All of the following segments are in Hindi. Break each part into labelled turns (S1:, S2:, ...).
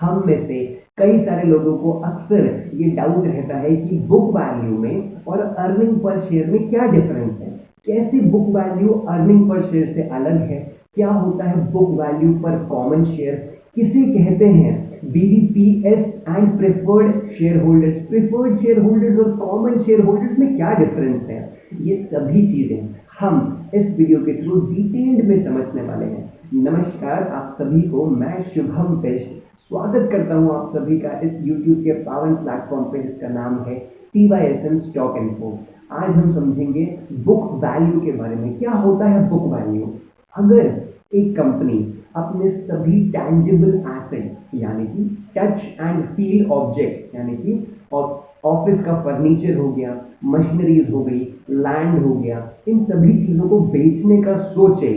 S1: हम में से कई सारे लोगों को अक्सर ये डाउट रहता है कि बुक वैल्यू में और अर्निंग पर शेयर में क्या डिफरेंस है। कैसे book value earning per share से अलग है, क्या होता है बुक वैल्यू पर कॉमन शेयर, किसे कहते हैं बीडीपीएस एंड प्रेफर्ड शेयर होल्डर्स और कॉमन शेयर होल्डर्स में क्या डिफरेंस है। ये सभी चीजें हम इस वीडियो के थ्रू डिटेल्ड में समझने वाले हैं। नमस्कार आप सभी को, मैं शुभम बिष्ट स्वागत करता हूं आप सभी का इस YouTube के पावन प्लेटफॉर्म पे जिसका नाम है TYSM स्टॉक इन्फो। आज हम समझेंगे बुक वैल्यू के बारे में। क्या होता है बुक वैल्यू? अगर एक कंपनी अपने सभी टैंजिबल एसेट्स यानी कि टच एंड फील ऑब्जेक्ट्स यानी कि ऑफिस का फर्नीचर हो गया, मशीनरीज हो गई, लैंड हो गया, इन सभी चीज़ों को बेचने का सोचे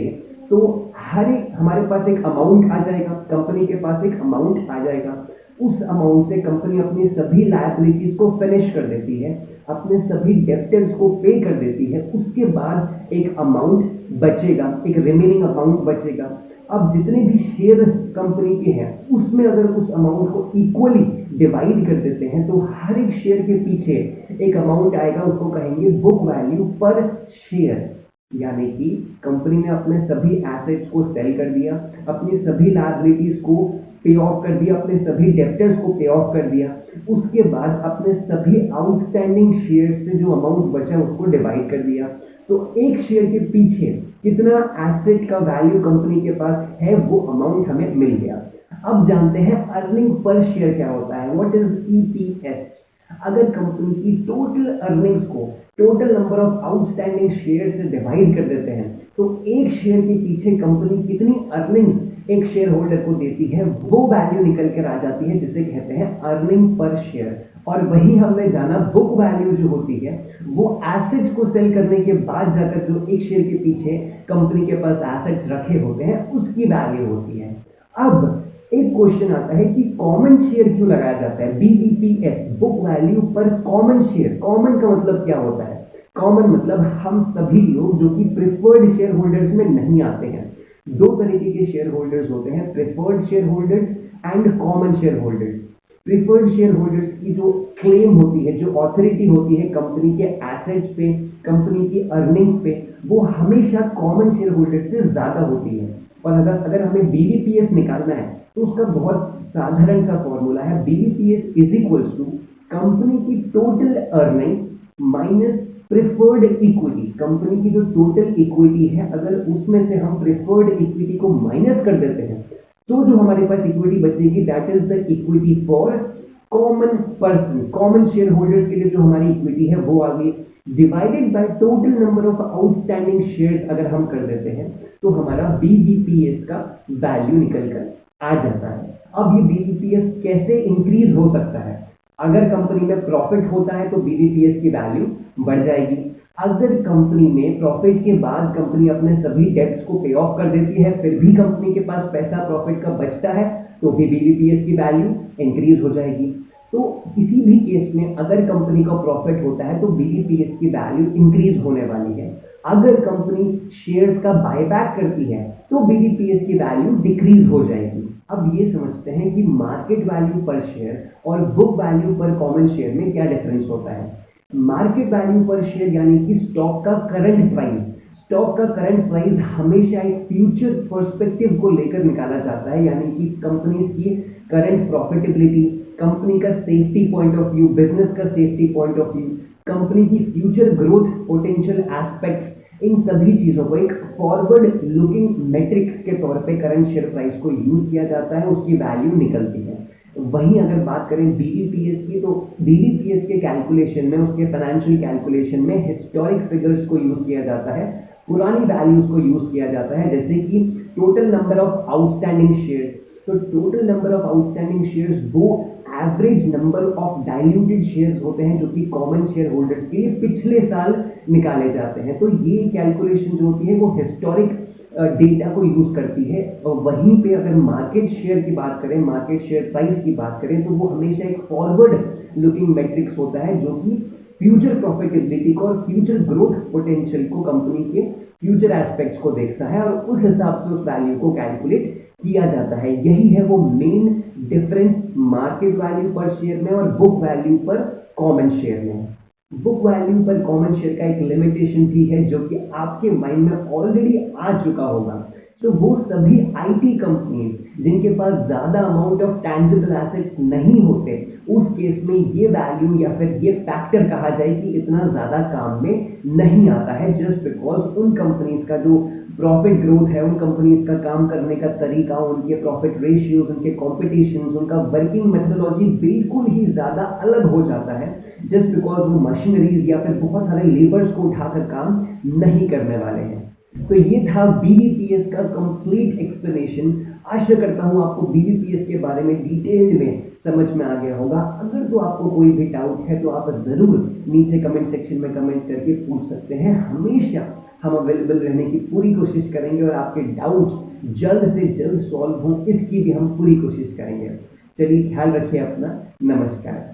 S1: तो हर एक हमारे पास एक अमाउंट आ जाएगा, कंपनी के पास एक अमाउंट आ जाएगा। उस अमाउंट से कंपनी अपनी सभी लायबिलिटीज को फिनिश कर देती है, अपने सभी डेप्टर्स को पे कर देती है। उसके बाद एक अमाउंट बचेगा, एक रिमेनिंग अमाउंट बचेगा। अब जितने भी शेयर कंपनी के हैं उसमें अगर उस अमाउंट को इक्वली डिवाइड कर देते हैं तो हर एक शेयर के पीछे एक अमाउंट आएगा, उसको कहेंगे बुक वैल्यू पर शेयर। यानी कि कंपनी ने अपने सभी एसेट्स को सेल कर दिया, अपनी सभी लायबिलिटीज को पे ऑफ कर दिया, अपने सभी डेप्टर्स को पे ऑफ कर दिया। उसके बाद अपने सभी आउटस्टैंडिंग शेयर से जो अमाउंट बचा उसको डिवाइड कर दिया। तो एक शेयर के पीछे कितना एसेट का वैल्यू कंपनी के पास है वो अमाउंट हमें मिल गया। अब जानते हैं अर्निंग पर शेयर क्या होता है, व्हाट इज ईपीएस। अगर कंपनी की टोटल अर्निंग्स को total number of outstanding share से डिवाइड कर देते हैं तो एक शेयर के पीछे कंपनी कितनी अर्निंग्स एक शेयर होल्डर को देती है वो वैल्यू निकल कर आ जाती है, जिसे कहते हैं अर्निंग पर शेयर। और वही हमने जाना बुक वैल्यू जो होती है वो एसेट्स को सेल करने के बाद जाकर जो एक शेयर के पीछे कंपनी के पास एसेट्स रखे होते हैं उसकी वैल्यू होती है। अब एक क्वेश्चन आता है कि कॉमन शेयर क्यों लगाया जाता है, बीईपीएस बुक वैल्यू पर कॉमन शेयर। कॉमन का मतलब क्या होता है? कॉमन मतलब हम सभी लोग जो कि प्रेफर्ड शेयर होल्डर्स में नहीं आते हैं। दो तरीके के शेयर होल्डर्स होते हैं, preferred share holders and common share holders. Preferred share holders की जो क्लेम होती है, जो अथॉरिटी होती है कंपनी के एसेट्स पे, कंपनी की अर्निंग्स पे, वो हमेशा कॉमन शेयर होल्डर से ज्यादा होती है। और अगर हमें बीडीपीएस निकालना है तो उसका बहुत साधारण सा फॉर्मूला है, बीडीपीएस इज इक्वल्स टू कंपनी की total earnings minus preferred equity. Company की जो टोटल इक्विटी है अगर उसमें से हम प्रेफर्ड इक्विटी को माइनस कर देते हैं तो जो हमारे पास इक्विटी बचेगी that is the equity for common person. Common share holders के लिए जो हमारी इक्विटी है वो आ गई, divided by total number of outstanding shares अगर हम कर देते हैं तो हमारा बीडीपीएस का वैल्यू निकल कर आ जाता है। अब ये बीडीपीएस कैसे इंक्रीज हो सकता है? अगर कंपनी में प्रॉफिट होता है तो बीडीपीएस की वैल्यू बढ़ जाएगी। अगर कंपनी में प्रॉफिट के बाद कंपनी अपने सभी डेब्ट्स को पे ऑफ कर देती है फिर भी कंपनी के पास पैसा प्रॉफिट का बचता है तो भी बीडीपीएस की वैल्यू इंक्रीज हो जाएगी। तो किसी भी केस में अगर कंपनी का प्रॉफिट होता है तो बीडीपीएस की वैल्यू इंक्रीज होने वाली है। अगर कंपनी शेयर्स का बायबैक करती है तो बीडीपीएस की वैल्यू डिक्रीज हो जाएगी। अब ये समझते हैं कि मार्केट वैल्यू पर शेयर और बुक वैल्यू पर कॉमन शेयर में क्या डिफरेंस होता है। मार्केट वैल्यू पर शेयर यानी कि स्टॉक का करंट प्राइस। स्टॉक का करंट प्राइस हमेशा एक फ्यूचर पर्सपेक्टिव को लेकर निकाला जाता है, यानी कि कंपनीज की करंट प्रॉफिटेबिलिटी, कंपनी का safety point of view, business का safety point of view, company की फ्यूचर ग्रोथ पोटेंशियल एस्पेक्ट्स, इन सभी चीजों को एक फॉरवर्ड लुकिंग मैट्रिक्स के तौर पे करंट शेयर प्राइस को यूज किया जाता है, उसकी वैल्यू निकलती है। वहीं अगर बात करें बीडीपीएस की तो बीडीपीएस के कैलकुलेशन में, उसके फाइनेंशियल कैलकुलेशन में हिस्टोरिक फिगर्स को यूज किया जाता है, पुरानी वैल्यूज को यूज किया जाता है, जैसे कि total number of outstanding shares. तो total number of outstanding shares वो average number of diluted shares होते हैं जो कि कॉमन शेयर होल्डर्स के लिए पिछले साल निकाले जाते हैं। तो ये कैलकुलेशन जो होती है वो हिस्टोरिक डेटा को यूज करती है। और वहीं पे अगर मार्केट शेयर की बात करें, मार्केट शेयर प्राइस की बात करें तो वो हमेशा एक फॉरवर्ड लुकिंग मैट्रिक्स होता है जो कि फ्यूचर प्रॉफिटेबिलिटी को और फ्यूचर ग्रोथ पोटेंशियल को, कंपनी के फ्यूचर एस्पेक्ट्स को देखता है और उस हिसाब से उस वैल्यू को कैलकुलेट किया जाता है। यही है वो मेन डिफरेंस मार्केट वैल्यू पर शेयर में और बुक वैल्यू पर कॉमन शेयर में। बुक वैल्यू पर कॉमन शेयर का एक लिमिटेशन भी है जो कि आपके माइंड में ऑलरेडी आ चुका होगा। तो वो सभी आईटी कंपनीज जिनके पास ज़्यादा अमाउंट ऑफ टैंजिबल एसेट्स नहीं होते, उस केस में ये वैल्यू या फिर ये फैक्टर कहा जाए कि इतना ज़्यादा काम में नहीं आता है, जस्ट बिकॉज उन कंपनीज का जो प्रॉफिट ग्रोथ है, उन कंपनीज का काम करने का तरीका, उनके प्रॉफिट रेशियोज, उनके कॉम्पिटिशन, उनका वर्किंग मेथोडोलॉजी बिल्कुल ही ज़्यादा अलग हो जाता है, जस्ट बिकॉज वो मशीनरीज या फिर बहुत सारे लेबर्स को उठाकर काम नहीं करने वाले हैं। तो ये था बीबीपीएस का कंप्लीट एक्सप्लेनेशन। आशा करता हूँ आपको बीबीपीएस के बारे में डिटेल में समझ में आ गया होगा। अगर तो आपको कोई भी डाउट है तो आप ज़रूर नीचे कमेंट सेक्शन में कमेंट करके पूछ सकते हैं। हमेशा हम अवेलेबल रहने की पूरी कोशिश करेंगे और आपके डाउट्स जल्द से जल्द सॉल्व हों इसकी भी हम पूरी कोशिश करेंगे। चलिए, ख्याल रखिए अपना। नमस्कार।